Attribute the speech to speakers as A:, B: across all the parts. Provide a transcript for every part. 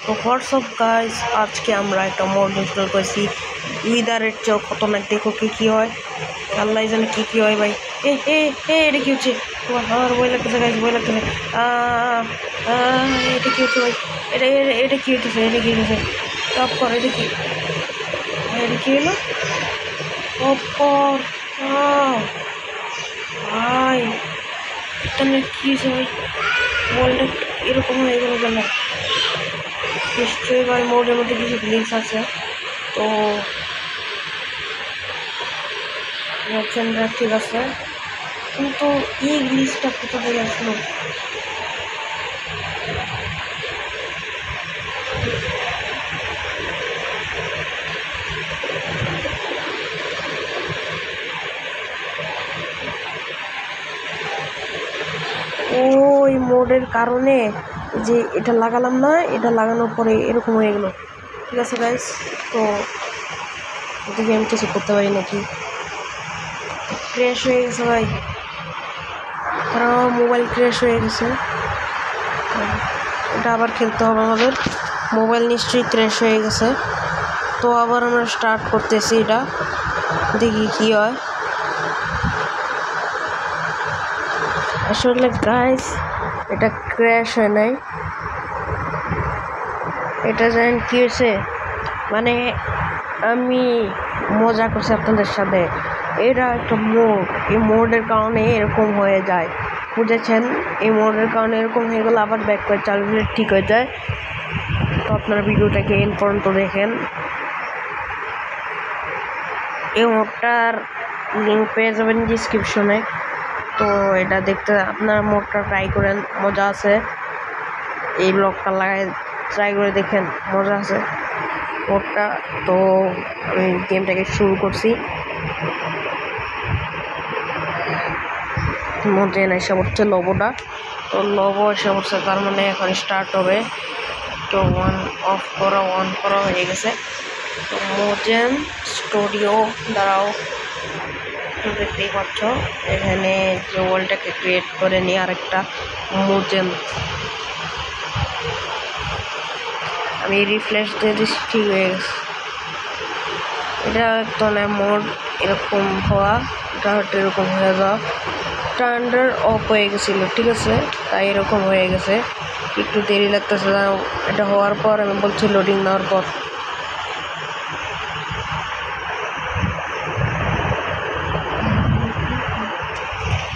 A: তো WhatsApp guys, আজকে আমরা একটা মোড ইনস্টল করেছি উইদারের চেয়েও খতরনাক। দেখো কি হয়, আল্লাহ জানে কি হয় ভাই। এটা কি হচ্ছে? আমার বই লাগতেছে গাইস, বই লাগতেছে। এটা কি হচ্ছে ভাই? এটা কি হইতেছে? টপ কর। এটা কি হলো? টপ কর ভাই, এটা কি হয়েছে ভাই? বলটা এরকম হয়ে গেল কেন? নিশ্চয়ই ভাই মোডের মধ্যে কিছু গ্লিচ আছে। তো ঠিক আছে, কিন্তু এই গ্লিচটা কোথা থেকে আসলো? ওই মোডের কারণে যে এটা লাগালাম না, এটা লাগানোর পরে এরকম হয়ে গেল। ঠিক আছে গাইস, তো দেখি আমি কিছু করতে পারি নাকি। ক্র্যাশ হয়ে গেছে ভাই, কারণ আমার মোবাইল ক্র্যাশ হয়ে গেছে। এটা আবার খেলতে হবে আমাদের। মোবাইল নিশ্চয়ই ক্র্যাশ হয়ে গেছে, তো আবার আমরা স্টার্ট করতেছি। এটা দেখি কি হয়। আসলে গাইস, এটা ক্র্যাশ হয় নাই। এটা জানেন কি হয়েছে? মানে আমি মজা করছি আপনাদের সাথে। এটা একটা মোড, এই মোডের কারণে এরকম হয়ে যায়, বুঝেছেন? এই মোডের কারণে এরকম হয়ে গেলে আবার ব্যাক করে চালু করলে ঠিক হয়ে যায়। তো আপনারা ভিডিওটাকে এন্ড পর্যন্ত দেখেন। এই মোডটার লিঙ্ক পেয়ে যাবেন ডিসক্রিপশনে। তো এটা দেখতে আপনারা মোডটা ট্রাই করেন, মজা আছে। এই ব্লগটা লাগাই ট্রাই করে দেখেন, মজা আছে মোডটা। তো আমি গেমটাকে শুরু করছি। মোজেন এসে পড়ছে লবোটা, তো লবো এসে পড়ছে, তার মানে এখন স্টার্ট হবে। তো অন করা হয়ে গেছে। তো মোজেন স্টুডিও দ্বারাও দেখতেই পাচ্ছ এখানে যে ওয়ালটাকে ক্রিয়েট করে নিয়ে আরেকটা মোজেন। আমি রিফ্রেশ দিয়ে দিচ্ছি, ঠিক হয়ে গেছে। এটা একটা মোড এরকম হওয়া, এটা হয়তো এরকম হয়ে যাওয়া। টার্নার অফ হয়ে গেছিলো, ঠিক আছে, তাই এরকম হয়ে গেছে। একটু দেরি লাগতেছে এটা হওয়ার পর। আমি বলছি লোডিং নেওয়ার পর।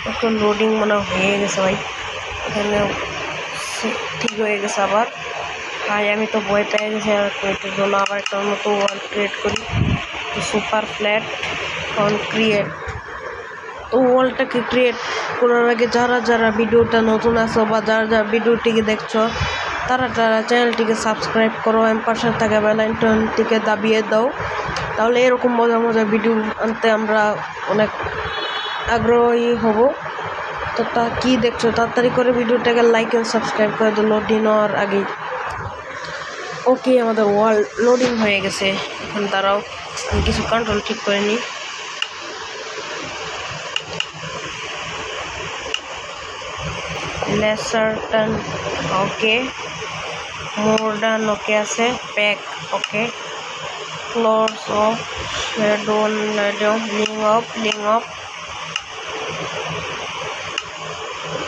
A: একটু লোডিং মনে হয়ে গেছে ভাই, এখানে ঠিক হয়ে গেছে আবার। ভাই আমি তো বই পেয়ে গেছি, এটার জন্য আবার একটা নতুন ওয়াল ক্রিয়েট করি। তো সুপার ফ্ল্যাট অন ক্রিয়েট। তো ওয়ালটাকে ক্রিয়েট করার আগে যারা ভিডিওটা নতুন আছো বা যারা ভিডিওটিকে দেখছো, তারা চ্যানেলটিকে সাবস্ক্রাইব করো, পাশে থাকা বেল আইকনটিকে দাবিয়ে দাও। তাহলে এরকম মজা ভিডিও আনতে আমরা অনেক আগ্রহী হব। তো তা কী দেখছো, তাড়াতাড়ি করে ভিডিওটাকে লাইক এন্ড সাবস্ক্রাইব করে দিও লোডিং হওয়ার আগেই। ওকে, আমাদের ওয়াল লোডিং হয়ে গেছে। এখন তারাও আমি কিছু কন্ট্রোল ঠিক করে নিই। লেসারটন ওকে, মডার্ন ওকে আছে, প্যাক ওকে, ফ্লোরস অফ শ্যাডো লিং অফ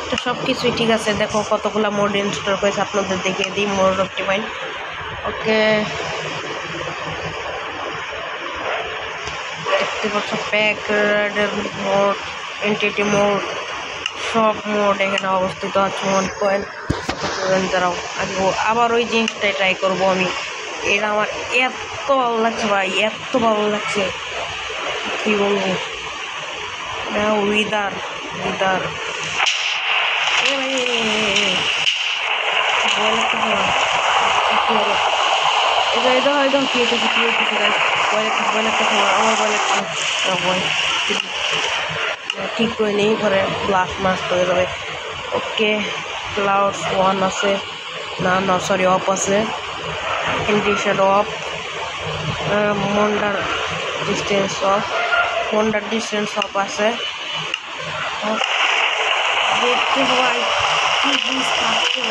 A: তো সব কিছুই ঠিক আছে। দেখো কতগুলা মোড ইনস্টল করেছে, আপনাদের দেখিয়ে দিই। মোড অপটিমাইজ ওকে, দেখতে পাচ্ছ প্যাক মোড, এন্টিটি মোড, সব মোড এখানে অবস্থিত আছে। 1.7 দ্বারাও আবার ওই জিনিসটাই ট্রাই করবো আমি। এটা আমার এত ভালো লাগছে ভাই, এত ভালো লাগছে, কি বলবো। উইদার এটা হয়তো কি হইতেছে ভয় লাগতেছে আমার ভয় লাগতেছে। ঠিক করে নেই, পরে ব্লাস্ট মাস্ট হয়ে যাবে। ওকে, ক্লাউডস 1 আছে, না সরি অফ আছে, ইন্ডিকেশন অফ, মন্ডার ডিস্টেন্স অফ আছে। দেখতে ভাই কি জিনিস থাকছে,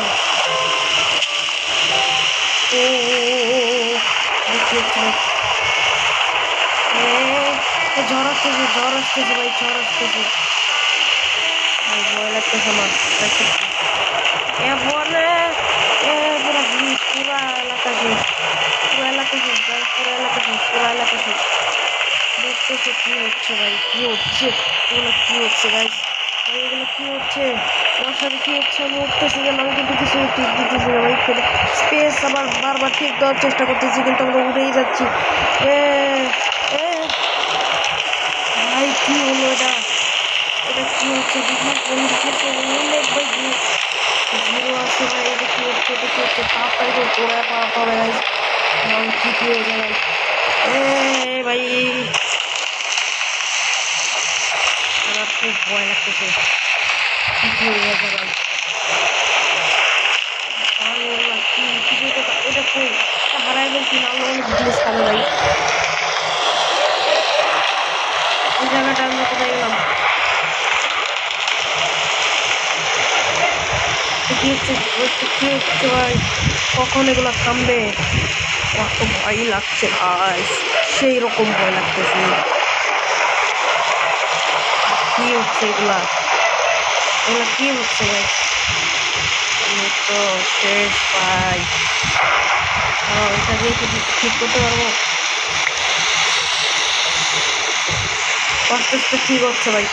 A: ও কি হচ্ছে ভাই? ঝড় আসতেছে ভাই, ঝড় আসতেছে ভাই, ভয় লাগতেছে আমার। এ বলে পুরা ব্রিজ, পুরা এলাকা শেষ, পুরা এলাকা শেষ ভাই, পুরা এলাকা শেষ, পুরা এলাকা শেষ। দেখতেছে কি হচ্ছে ভাই, কি হচ্ছে এগুলো, কি হচ্ছে ভাই, এগুলো কি হচ্ছে আমার সাথে, কি হচ্ছে? আমি উঠতেছি কেন? আমি কিন্তু কিছু ঠিক দিতেছি না ভাই, স্পেস আবার বারবার ঠিক দেওয়ার চেষ্টা করতেছি, কিন্তু আমরা উড়েই যাচ্ছি। এ এ ভাই কি হলো এটা? এটা কি হচ্ছে দেখি, কোন দিকে অনেক ভাই জিরো আছে ভাই, এটা কি হচ্ছে? এটা কি হচ্ছে? তাড়াতাড়ি করে দৌড়ায় পাওয়াতে হবে ভাই, নাহলে কি হয়ে যায় ভাই। ভাই আমার খুব ভয় লাগতেছে, কি হয়ে গেছে ভাই। কি কিছু এটা কই হারাই ফেলছি, নাহলে অনেক জিনিস খাবে ভাই। এই জায়গাটা আমরা কোথায় গেলাম? কি হচ্ছে? কি হচ্ছে ভাই? কখন এগুলো থামবে? কত ভয় লাগছে ভাই, সেই রকম ভয় লাগতেছে। কি হচ্ছে এগুলা? এগুলা কি হচ্ছে ভাই? আমি তো শেষ ভাই। এটা দিয়ে কি ঠিক করতে পারবো? আস্তে আস্তে ঠিক হচ্ছে ভাই।